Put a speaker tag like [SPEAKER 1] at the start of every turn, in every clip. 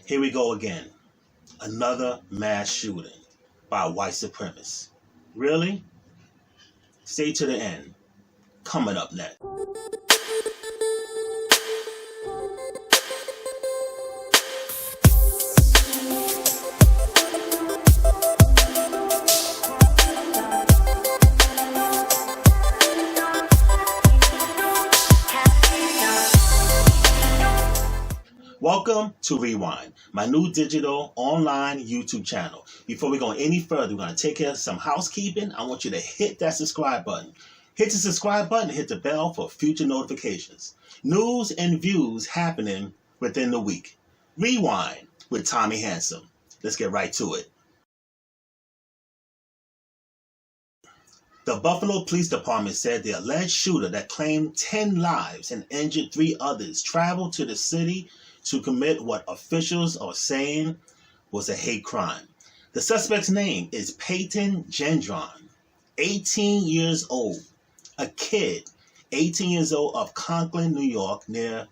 [SPEAKER 1] Here we go again. Another mass shooting by white supremacists. Really? Stay to the end. Coming up next. Welcome to Rewind, my new digital online YouTube channel. Before we go any further, we're going to take care of some housekeeping. I want you to hit that subscribe button. Hit the subscribe button and hit the bell for future notifications. News and views happening within the week. Rewind with Tommy Handsome. Let's get right to it. The Buffalo Police Department said the alleged shooter that claimed 10 lives and injured 3 others traveled to the city to commit what officials are saying was a hate crime. The suspect's name is Peyton Gendron, 18 years old, a kid, 18 years old of Conklin, New York, near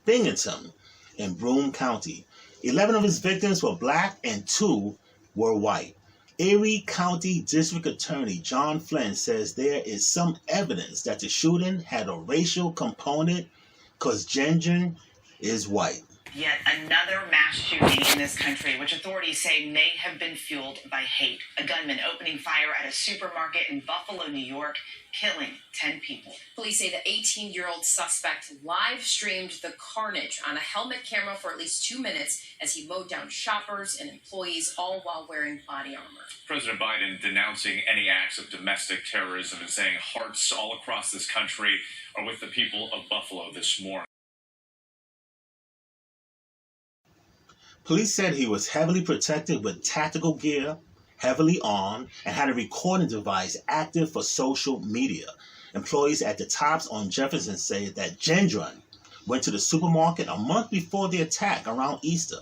[SPEAKER 1] Binghamton in Broome County. 11 of his victims were black and 2 were white. Erie County District Attorney John Flynn says there is some evidence that the shooting had a racial component because Gendron is white.
[SPEAKER 2] Yet another mass shooting in this country, which authorities say may have been fueled by hate. A gunman opening fire at a supermarket in Buffalo, New York, killing 10 people.
[SPEAKER 3] Police say the 18-year-old suspect live-streamed the carnage on a helmet camera for at least 2 minutes as he mowed down shoppers and employees, all while wearing body armor.
[SPEAKER 4] President Biden denouncing any acts of domestic terrorism and saying hearts all across this country are with the people of Buffalo this morning.
[SPEAKER 1] Police said he was heavily protected with tactical gear, heavily armed, and had a recording device active for social media. Employees at the Tops on Jefferson say that Gendron went to the supermarket a month before the attack around Easter.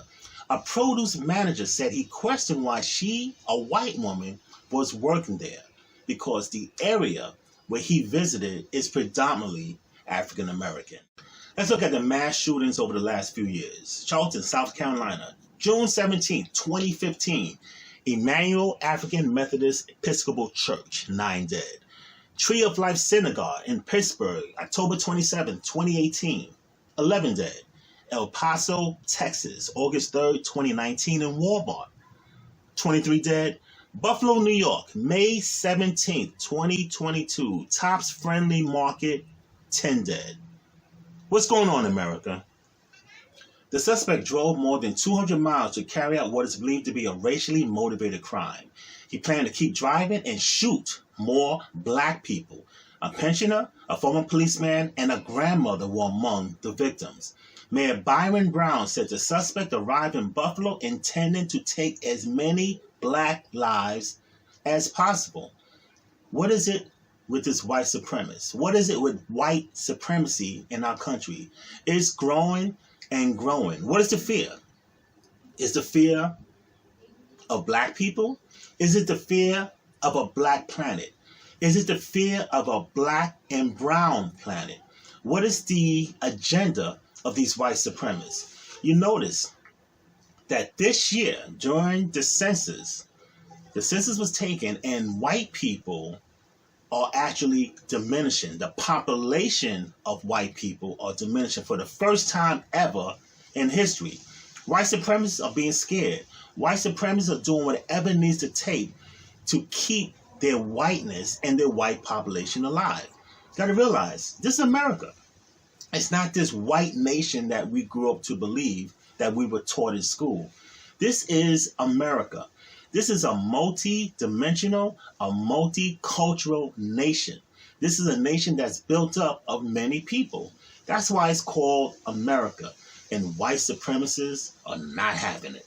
[SPEAKER 1] A produce manager said he questioned why she, a white woman, was working there because the area where he visited is predominantly African American. Let's look at the mass shootings over the last few years. Charleston, South Carolina, June 17, 2015. Emmanuel African Methodist Episcopal Church, 9 dead. Tree of Life Synagogue in Pittsburgh, October 27, 2018, 11 dead. El Paso, Texas, August 3, 2019 in Walmart, 23 dead. Buffalo, New York, May 17, 2022, Tops Friendly Market, 10 dead. What's going on, America? The suspect drove more than 200 miles to carry out what is believed to be a racially motivated crime. He planned to keep driving and shoot more black people. A pensioner, a former policeman, and a grandmother were among the victims. Mayor Byron Brown said the suspect arrived in Buffalo intending to take as many black lives as possible. What is it with this white supremacist? What is it with white supremacy in our country? It's growing and growing. What is the fear? Is the fear of black people? Is it the fear of a black planet? Is it the fear of a black and brown planet? What is the agenda of these white supremacists? You notice that this year, during the census was taken and white people are actually diminishing. The population of white people are diminishing for the first time ever in history. White supremacists are being scared. White supremacists are doing whatever needs to take to keep their whiteness and their white population alive. You got to realize, this is America. It's not this white nation that we grew up to believe that we were taught in school. This is America. This is a multi-dimensional, a multicultural nation. This is a nation that's built up of many people. That's why it's called America. And white supremacists are not having it.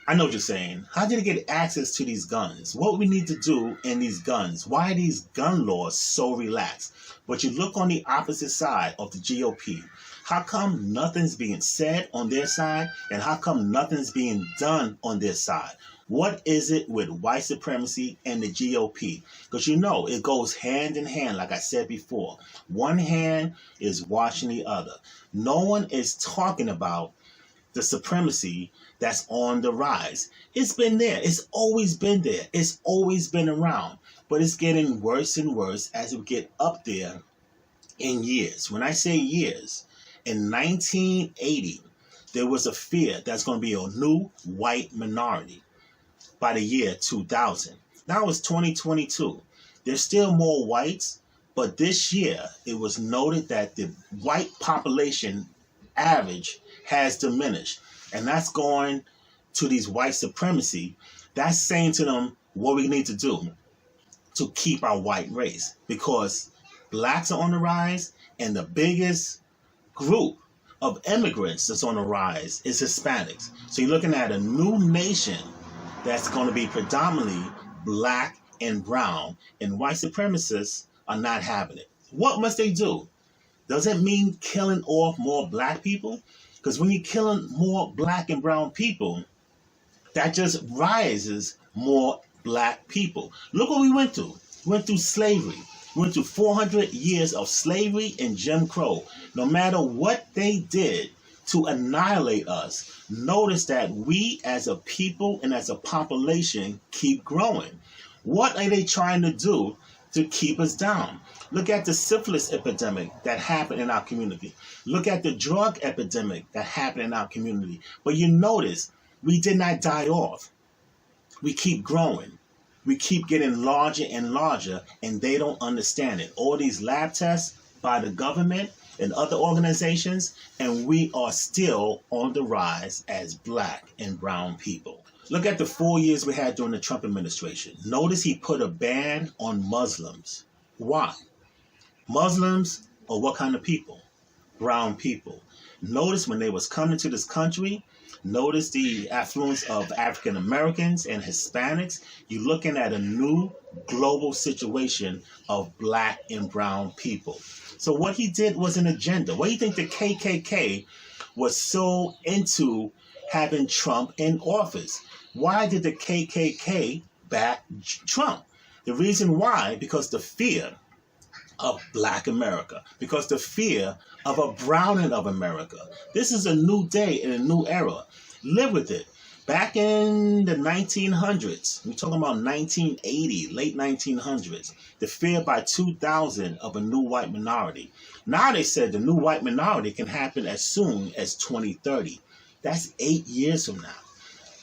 [SPEAKER 1] I know what you're saying. How did it get access to these guns? What we need to do in these guns? Why are these gun laws so relaxed? But you look on the opposite side of the GOP. How come nothing's being said on their side? And how come nothing's being done on their side? What is it with white supremacy and the GOP? Because you know it goes hand in hand, like I said before. One hand is washing the other. No one is talking about the supremacy that's on the rise. It's been there. It's always been there. It's always been around. But it's getting worse and worse as we get up there in years. When I say years, in 1980, there was a fear that's going to be a new white minority by the year 2000. Now it's 2022. There's still more whites, but this year it was noted that the white population average has diminished. And that's going to these white supremacy. That's saying to them what we need to do to keep our white race. Because blacks are on the rise, and the biggest group of immigrants that's on the rise is Hispanics. So you're looking at a new nation that's going to be predominantly black and brown, and white supremacists are not having it. What must they do? Does it mean killing off more black people? Because when you're killing more black and brown people, that just rises more black people. Look what we went through. We went through slavery. We went through 400 years of slavery and Jim Crow. No matter what they did to annihilate us, notice that we as a people and as a population keep growing. What are they trying to do to keep us down? Look at the syphilis epidemic that happened in our community. Look at the drug epidemic that happened in our community. But you notice we did not die off. We keep growing. We keep getting larger and larger, and they don't understand it. All these lab tests by the government and other organizations, and we are still on the rise as black and brown people. Look at the 4 years we had during the Trump administration. Notice he put a ban on Muslims. Why? Muslims are what kind of people? Brown people. Notice when they was coming to this country, notice the affluence of African Americans and Hispanics. You're looking at a new global situation of black and brown people. So what he did was an agenda. What do you think the KKK was so into having Trump in office? Why did the KKK back Trump? The reason why, because the fear of black America, because the fear of a browning of America. This is a new day and a new era. Live with it. Back in the 1900s, we're talking about 1980, late 1900s, the fear by 2000 of a new white minority. Now they said the new white minority can happen as soon as 2030. That's 8 years from now.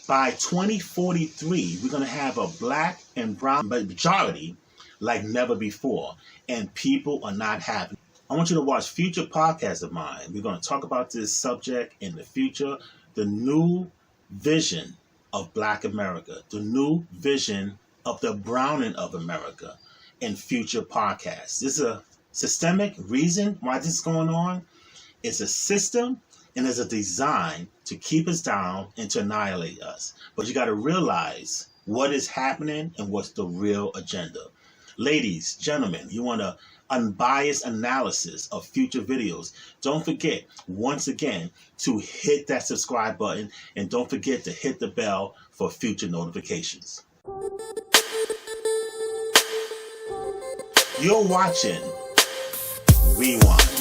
[SPEAKER 1] By 2043, we're going to have a black and brown majority like never before, and people are not happy. I want you to watch future podcasts of mine. We're going to talk about this subject in the future, the new vision of black America, the new vision of the browning of America in future podcasts. This is a systemic reason why this is going on. It's a system and it's a design to keep us down and to annihilate us. But you got to realize what is happening and what's the real agenda. Ladies, gentlemen, you want an unbiased analysis of future videos. Don't forget, once again, to hit that subscribe button, and don't forget to hit the bell for future notifications. You're watching Rewind.